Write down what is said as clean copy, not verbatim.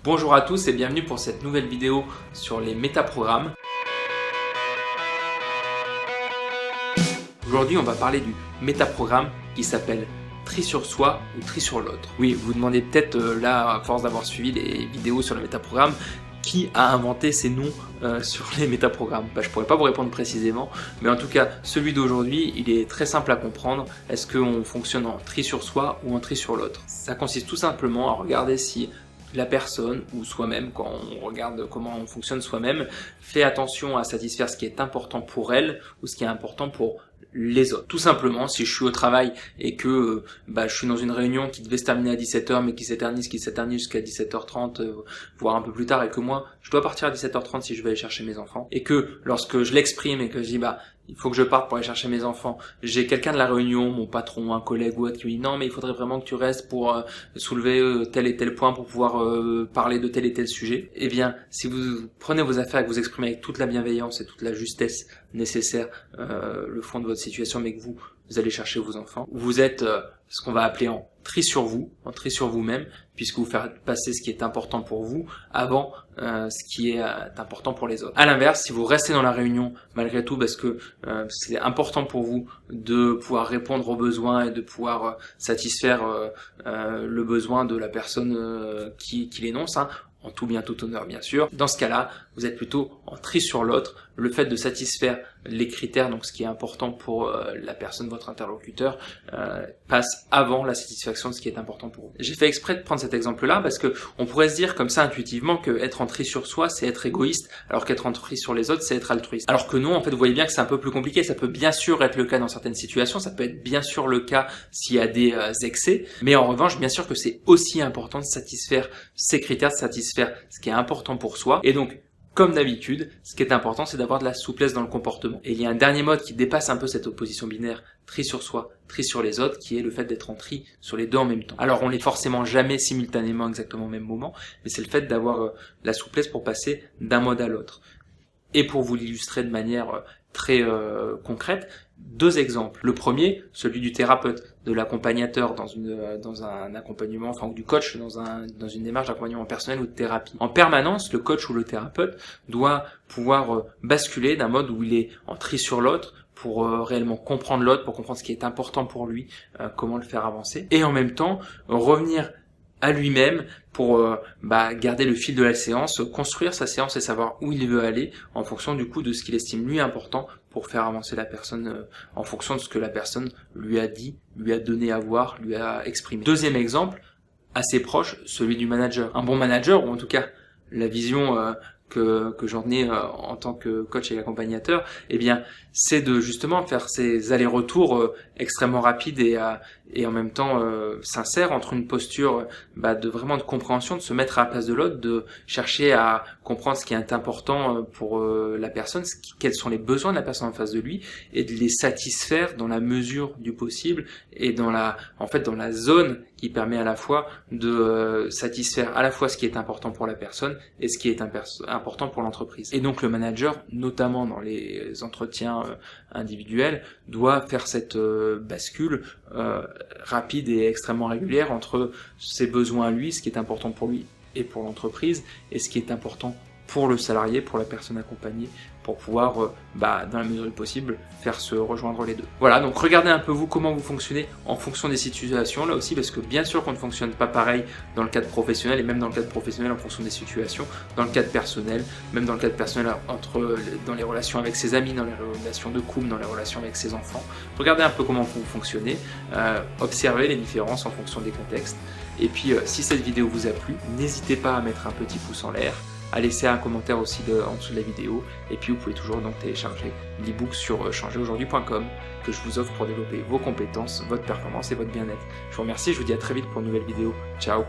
Bonjour à tous et bienvenue pour cette nouvelle vidéo sur les métaprogrammes. Aujourd'hui, on va parler du métaprogramme qui s'appelle tri sur soi ou tri sur l'autre. Oui, vous vous demandez peut-être là, à force d'avoir suivi les vidéos sur le métaprogramme, qui a inventé ces noms sur les métaprogrammes? Je pourrais pas vous répondre précisément, mais en tout cas, celui d'aujourd'hui, il est très simple à comprendre. Est-ce qu'on fonctionne en tri sur soi ou en tri sur l'autre? Ça consiste tout simplement à regarder si la personne ou soi-même, quand on regarde comment on fonctionne soi-même, fait attention à satisfaire ce qui est important pour elle ou ce qui est important pour les autres. Tout simplement, si je suis au travail et que je suis dans une réunion qui devait se terminer à 17h mais qui s'éternise jusqu'à 17h30, voire un peu plus tard, et que moi, je dois partir à 17h30 si je vais aller chercher mes enfants, et que lorsque je l'exprime et que je dis il faut que je parte pour aller chercher mes enfants, j'ai quelqu'un de la réunion, mon patron, un collègue ou autre, qui me dit non mais il faudrait vraiment que tu restes pour soulever tel et tel point pour pouvoir parler de tel et tel sujet. Eh bien, si vous prenez vos affaires et que vous exprimez avec toute la bienveillance et toute la justesse nécessaire le fond de votre situation, mais que vous allez chercher vos enfants, vous êtes ce qu'on va appeler en tri sur vous, en tri sur vous-même, puisque vous faites passer ce qui est important pour vous avant ce qui est important pour les autres. À l'inverse, si vous restez dans la réunion malgré tout parce que c'est important pour vous de pouvoir répondre aux besoins et de pouvoir satisfaire le besoin de la personne qui l'énonce, en tout bien tout honneur bien sûr, dans ce cas-là, vous êtes plutôt en tri sur l'autre. Le fait de satisfaire les critères, donc ce qui est important pour la personne, votre interlocuteur, passe avant la satisfaction de ce qui est important pour vous. J'ai fait exprès de prendre cet exemple-là parce que on pourrait se dire comme ça intuitivement que être en tri sur soi, c'est être égoïste, alors qu'être en tri sur les autres, c'est être altruiste. Alors que non, en fait, vous voyez bien que c'est un peu plus compliqué. Ça peut bien sûr être le cas dans certaines situations, ça peut être bien sûr le cas s'il y a des excès, mais en revanche, bien sûr que c'est aussi important de satisfaire ces critères, de satisfaire ce qui est important pour soi, et donc comme d'habitude, ce qui est important, c'est d'avoir de la souplesse dans le comportement. Et il y a un dernier mode qui dépasse un peu cette opposition binaire, tri sur soi, tri sur les autres, qui est le fait d'être en tri sur les deux en même temps. Alors on n'est forcément jamais simultanément exactement au même moment, mais c'est le fait d'avoir la souplesse pour passer d'un mode à l'autre. Et pour vous l'illustrer de manière très concrète, deux exemples. Le premier, celui du thérapeute, de l'accompagnateur dans un accompagnement, ou du coach dans une démarche d'accompagnement personnel ou de thérapie. En permanence, le coach ou le thérapeute doit pouvoir basculer d'un mode où il est en tri sur l'autre pour réellement comprendre l'autre, pour comprendre ce qui est important pour lui, comment le faire avancer, et en même temps revenir à lui-même pour garder le fil de la séance, construire sa séance et savoir où il veut aller en fonction du coup de ce qu'il estime lui important pour faire avancer la personne en fonction de ce que la personne lui a dit, lui a donné à voir, lui a exprimé. Deuxième exemple, assez proche, celui du manager. Un bon manager, ou en tout cas la vision que j'en ai en tant que coach et accompagnateur, eh bien, c'est de justement faire ces allers-retours extrêmement rapides et en même temps sincères entre une posture de vraiment de compréhension, de se mettre à la place de l'autre, de chercher à comprendre ce qui est important pour la personne, quels sont les besoins de la personne en face de lui, et de les satisfaire dans la mesure du possible et dans la zone qui permet à la fois de satisfaire à la fois ce qui est important pour la personne et ce qui est important pour l'entreprise. Et donc le manager, notamment dans les entretiens individuels, doit faire cette bascule rapide et extrêmement régulière entre ses besoins à lui, ce qui est important pour lui et pour l'entreprise, et ce qui est important pour le salarié, pour la personne accompagnée, pour pouvoir, dans la mesure du possible, faire se rejoindre les deux. Voilà, donc regardez un peu vous comment vous fonctionnez en fonction des situations, là aussi, parce que bien sûr qu'on ne fonctionne pas pareil dans le cadre professionnel, et même dans le cadre professionnel en fonction des situations, dans le cadre personnel, même dans le cadre personnel dans les relations avec ses amis, dans les relations de couple, dans les relations avec ses enfants. Regardez un peu comment vous fonctionnez, observez les différences en fonction des contextes, et puis si cette vidéo vous a plu, n'hésitez pas à mettre un petit pouce en l'air, à laisser un commentaire aussi en dessous de la vidéo, et puis vous pouvez toujours donc télécharger l'ebook sur changeraujourd'hui.com que je vous offre pour développer vos compétences, votre performance et votre bien-être. Je vous remercie, je vous dis à très vite pour une nouvelle vidéo. Ciao.